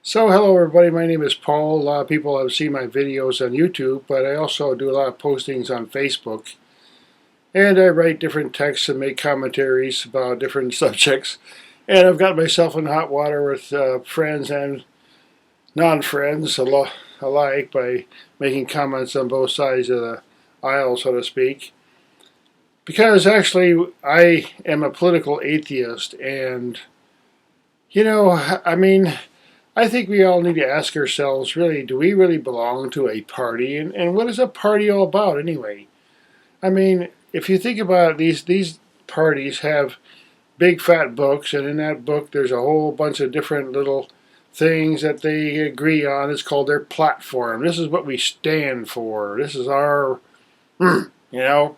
So hello everybody, my name is Paul. A lot of people have seen my videos on YouTube, but I also do a lot of postings on Facebook. And I write different texts and make commentaries about different subjects. And I've got myself in hot water with friends and non-friends alike by making comments on both sides of the aisle, so to speak. Because actually I am a political atheist, and I think we all need to ask ourselves, really, do we really belong to a party? And what is a party all about anyway? I mean, if you think about it, these parties have big fat books, and in that book there's a whole bunch of different little things that they agree on. It's called their platform. This is what we stand for. This is our, you know,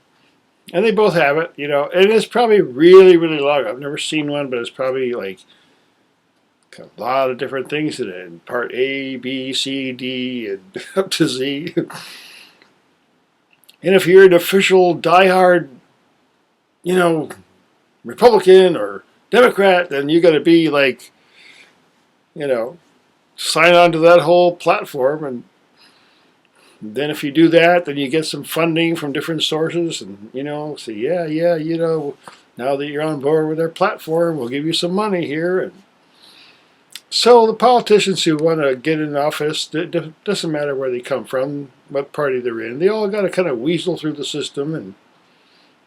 and they both have it, and it's probably really, really long. I've never seen one, but it's probably like a lot of different things in it. Part A, B, C, D, and up to Z. And if you're an official diehard, Republican or Democrat, then you got to be like, sign on to that whole platform. And then if you do that, then you get some funding from different sources, and say, now that you're on board with our platform, we'll give you some money here. And so the politicians who want to get in office, it doesn't matter where they come from, what party they're in, they all got to kind of weasel through the system, and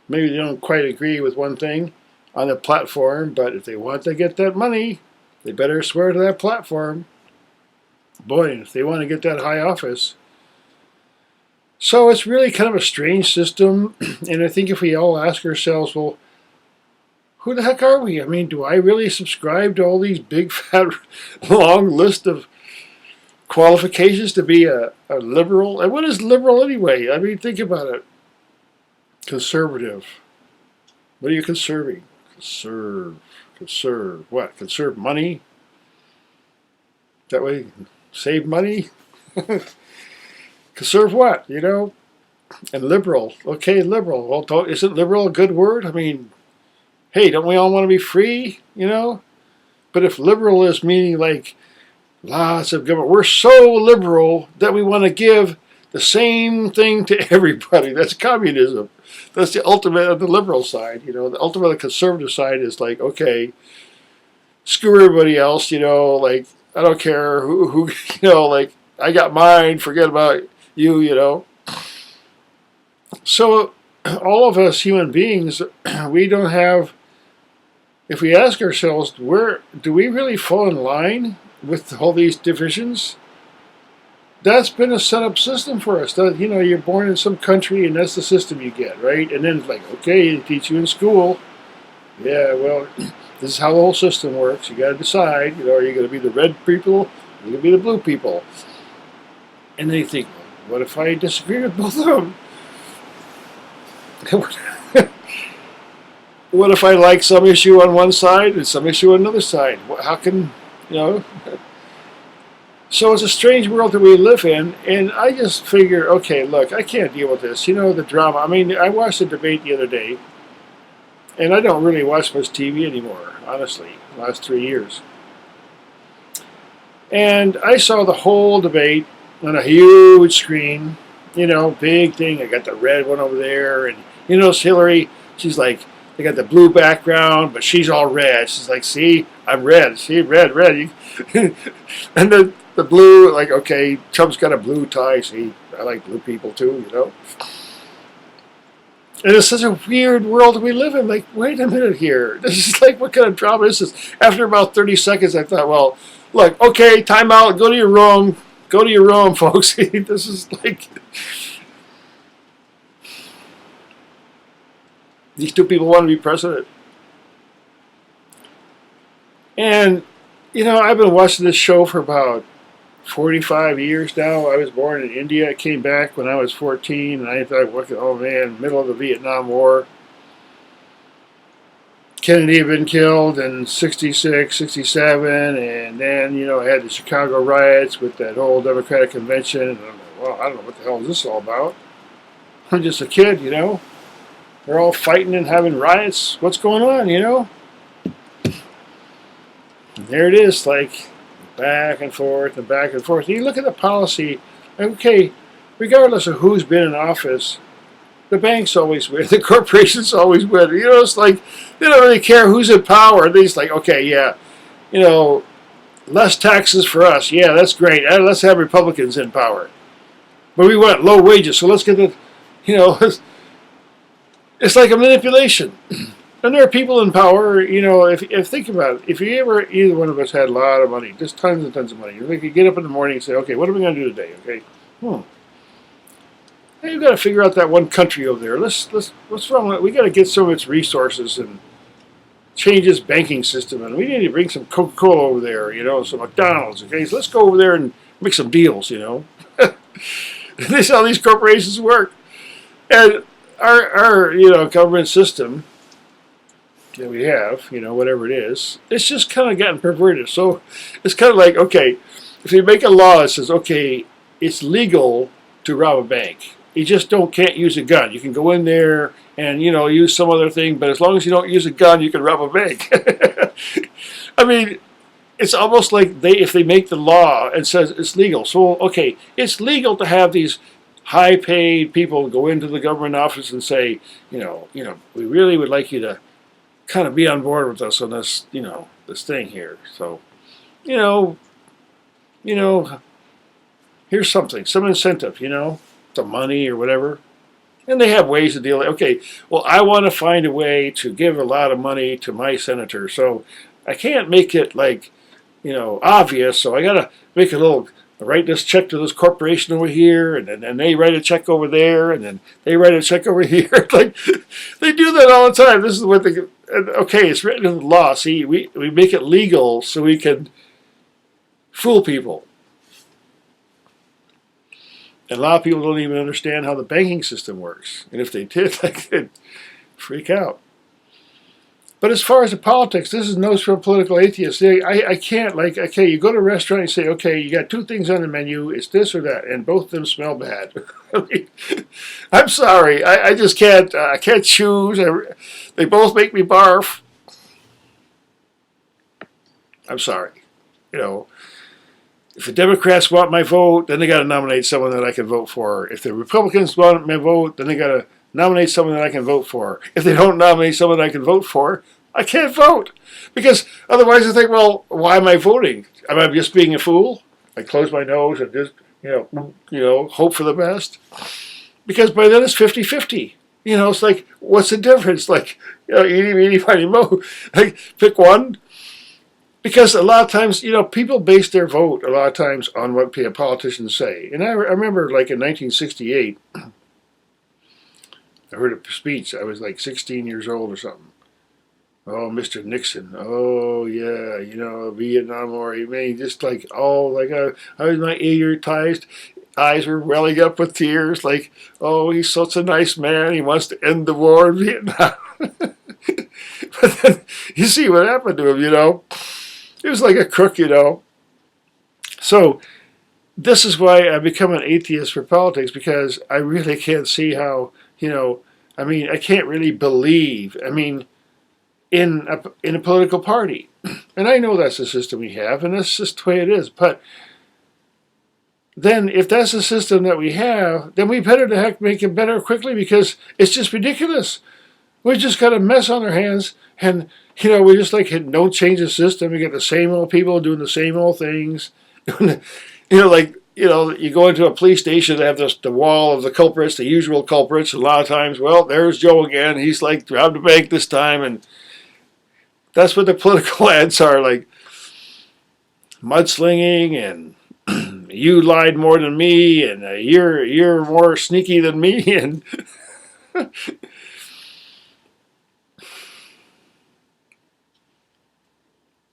maybe they don't quite agree with one thing on the platform, but if they want to get that money, they better swear to that platform. Boy, if they want to get that high office. So it's really kind of a strange system, and I think if we all ask ourselves, well, who the heck are we? I mean, do I really subscribe to all these big, fat, long list of qualifications to be a liberal? And what is liberal anyway? I mean, think about it. Conservative. What are you conserving? Conserve what? Conserve money? That way, save money? Conserve what? And liberal. Okay, liberal. Well, isn't liberal a good word? I mean, hey, don't we all want to be free, But if liberal is meaning like lots of government, we're so liberal that we want to give the same thing to everybody. That's communism. That's the ultimate of the liberal side. The ultimate of the conservative side is like, okay, screw everybody else, like, I don't care who like, I got mine, forget about you. So all of us human beings, we don't have, if we ask ourselves, do we really fall in line with all these divisions? That's been a set-up system for us. That, you're born in some country, and that's the system you get, right? And then it's like, okay, they teach you in school. Yeah, well, this is how the whole system works. You got to decide, are you going to be the red people, or are you going to be the blue people? And then you think, well, what if I disagree with both of them? What if I like some issue on one side and some issue on another side? How can, So it's a strange world that we live in, and I just figure, okay, look, I can't deal with this. The drama. I mean, I watched a debate the other day, and I don't really watch much TV anymore, honestly, the last 3 years. And I saw the whole debate on a huge screen, big thing. I got the red one over there, and, it's Hillary, she's like, they got the blue background, but she's all red. She's like, see, I'm red. See, red. And the blue, like, okay, Trump's got a blue tie. See, I like blue people too, And it's such a weird world we live in. Like, wait a minute here. This is like, what kind of drama is this? After about 30 seconds, I thought, well, look, okay, time out. Go to your room. Go to your room, folks. This is like... These two people want to be president. And, I've been watching this show for about 45 years now. I was born in India. I came back when I was 14, and I thought, oh man, middle of the Vietnam War. Kennedy had been killed in 66, 67, and then, I had the Chicago riots with that whole Democratic convention. And I'm like, well, I don't know what the hell is this all about. I'm just a kid, They're all fighting and having riots. What's going on, And there it is, like, back and forth and back and forth. And you look at the policy, okay, regardless of who's been in office, the banks always win, the corporations always win. You know, it's like they don't really care who's in power. They just like, okay, yeah, you know, less taxes for us. Yeah, that's great. Let's have Republicans in power. But we want low wages, so let's get the, you know, it's like a manipulation. And there are people in power, you know, if think about it, if either one of us had a lot of money, just tons and tons of money, we could get up in the morning and say, okay, what are we going to do today? Okay, hey, you've got to figure out that one country over there. What's wrong with it? We got to get some of its resources and change its banking system, and we need to bring some Coca-Cola over there, you know, some McDonald's. Okay, so let's go over there and make some deals, you know. This is how these corporations work, and our you know government system that we have, you know, whatever it is, it's just kind of gotten perverted. So it's kind of like, okay, if you make a law that says, okay, it's legal to rob a bank, you just can't use a gun. You can go in there and, you know, use some other thing, but as long as you don't use a gun, you can rob a bank. I mean, it's almost like if they make the law and says it's legal. So, okay, it's legal to have these high-paid people go into the government office and say, you know, we really would like you to kind of be on board with us on this, you know, this thing here. So, you know, here's something, some incentive, you know, some money or whatever. And they have ways to deal. Okay, well, I want to find a way to give a lot of money to my senator, so I can't make it like, you know, obvious. So I got to make a little. Write this check to this corporation over here, and then they write a check over there, and then they write a check over here. Like they do that all the time. This is what they. Okay, it's written in the law. See, we make it legal so we can fool people. And a lot of people don't even understand how the banking system works. And if they did, like, they'd freak out. But as far as the politics, this is notes from a political atheist. I can't, like, okay, you go to a restaurant and say, okay, you got two things on the menu, it's this or that, and both of them smell bad. I mean, I'm sorry, I just can't, I can't choose. They both make me barf. I'm sorry. You know, if the Democrats want my vote, then they got to nominate someone that I can vote for. If the Republicans want my vote, then they got to nominate someone that I can vote for. If they don't nominate someone I can vote for, I can't vote. Because otherwise I think, well, why am I voting? Am I just being a fool? I close my nose and just, you know, hope for the best? Because by then it's 50-50. You know, it's like, what's the difference? Like, you know, eeny, meeny, miny, mo. Like, pick one. Because a lot of times, you know, people base their vote a lot of times on what politicians say. And I remember, like, in 1968, I heard a speech. I was like 16 years old or something. Oh, Mr. Nixon. Oh, yeah, you know, Vietnam War. I mean, just like, oh, like I was my ear-tized eyes were welling up with tears. Like, oh, he's such a nice man. He wants to end the war in Vietnam. But then you see what happened to him, you know. He was like a crook, you know. So this is why I become an atheist for politics, because I really can't see how, you know, I mean, I can't really believe, I mean, in a political party. And I know that's the system we have, and that's just the way it is. But then if that's the system that we have, then we better the heck make it better quickly, because it's just ridiculous. We just got a mess on our hands, and, you know, we just like don't change the system. We get the same old people doing the same old things. You know, like, you know, you go into a police station, they have the wall of the culprits, the usual culprits. A lot of times, well, there's Joe again. He's like robbed a bank this time, and that's what the political ads are, like mudslinging and you lied more than me, and you're more sneaky than me, and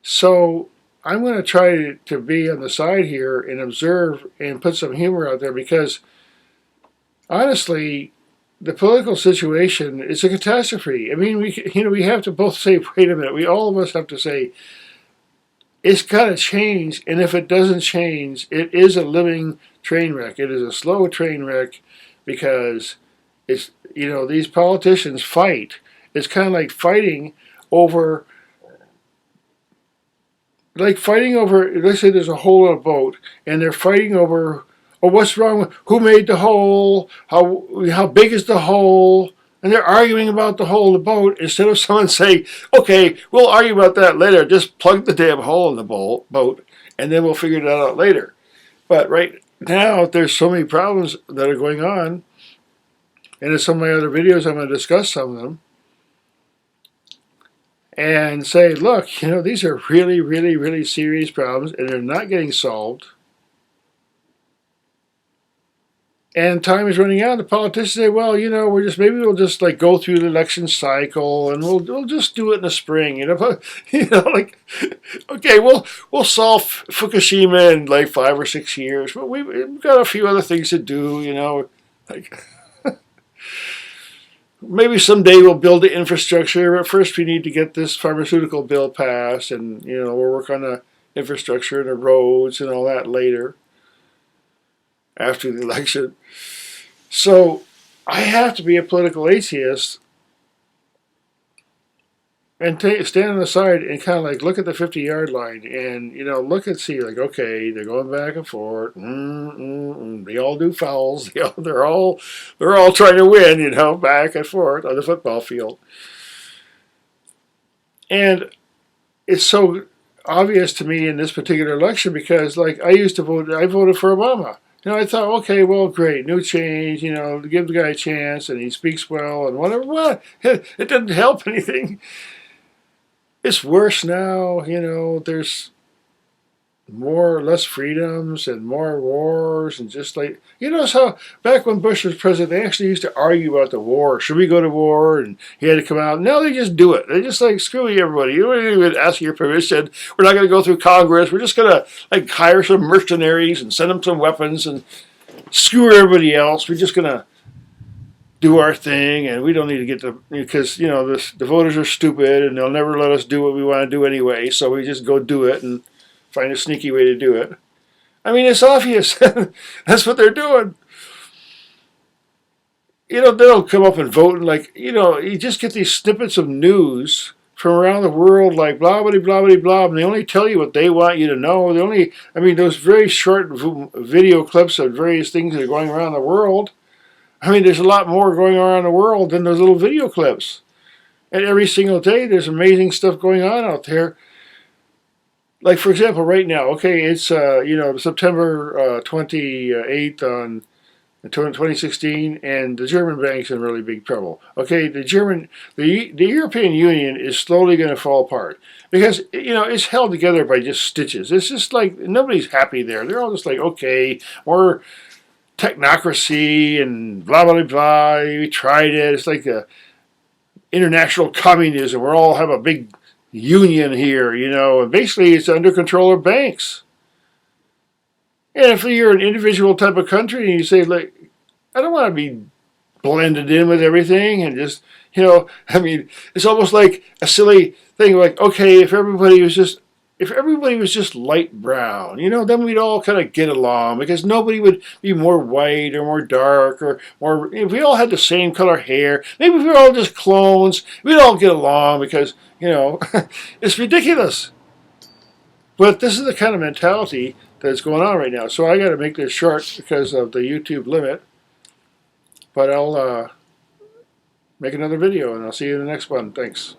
so I'm going to try to be on the side here and observe and put some humor out there, because honestly, the political situation is a catastrophe. I mean, we have to both say, wait a minute. All of us have to say, it's got to change. And if it doesn't change, it is a living train wreck. It is a slow train wreck, because it's, you know, these politicians fight. It's kind of like fighting over like fighting over, let's say there's a hole in a boat, and they're fighting over, oh, what's wrong with, who made the hole, how big is the hole, and they're arguing about the hole in the boat instead of someone saying, okay, we'll argue about that later, just plug the damn hole in the boat, and then we'll figure that out later. But right now, there's so many problems that are going on, and in some of my other videos, I'm going to discuss some of them, and say, look, these are really, really, really serious problems, and they're not getting solved. And time is running out. The politicians say, well, we'll just like go through the election cycle, and we'll just do it in the spring. Like, okay, we'll solve Fukushima in like 5 or 6 years, but we've got a few other things to do. Like. Maybe someday we'll build the infrastructure, but first we need to get this pharmaceutical bill passed, and we'll work on the infrastructure and the roads and all that later, after the election. So I have to be a political atheist and stand on the side and kind of like look at the 50-yard line and look and see, like, okay, they're going back and forth. They all do fouls. They're all trying to win. Back and forth on the football field. And it's so obvious to me in this particular election because, like, I voted for Obama. I thought, okay, well, great, new change. Give the guy a chance, and he speaks well, and whatever. What? It didn't help anything. It's worse now, there's less freedoms and more wars, and just like, so back when Bush was president, they actually used to argue about the war. Should we go to war? And he had to come out. Now they just do it. They just like, screw you, everybody. You don't even ask your permission. We're not going to go through Congress. We're just going to like hire some mercenaries and send them some weapons and screw everybody else. We're just going to do our thing, and we don't need to get to, because the voters are stupid and they'll never let us do what we want to do anyway, so we just go do it and find a sneaky way to do it. I mean, it's obvious. That's what they're doing. They'll come up and vote, and like, you just get these snippets of news from around the world, like blah, blah, blah, blah, blah, and they only tell you what they want you to know. Those very short video clips of various things that are going around the world. There's a lot more going on around the world than those little video clips. And every single day, there's amazing stuff going on out there. Like, for example, right now, okay, it's, September 28th on 2016, and the German bank's in really big trouble. Okay, the European Union is slowly going to fall apart. Because, it's held together by just stitches. It's just like, nobody's happy there. They're all just like, okay, we're technocracy and blah, blah, blah. We tried it. It's like a international communism. We all have a big union here, and basically it's under control of banks. And if you're an individual type of country and you say, like, I don't want to be blended in with everything and just, it's almost like a silly thing, like, okay, if everybody was just light brown, then we'd all kind of get along, because nobody would be more white or more dark or more, if we all had the same color hair, maybe if we were all just clones, we'd all get along, because, it's ridiculous. But this is the kind of mentality that's going on right now. So I got to make this short because of the YouTube limit. But I'll make another video, and I'll see you in the next one. Thanks.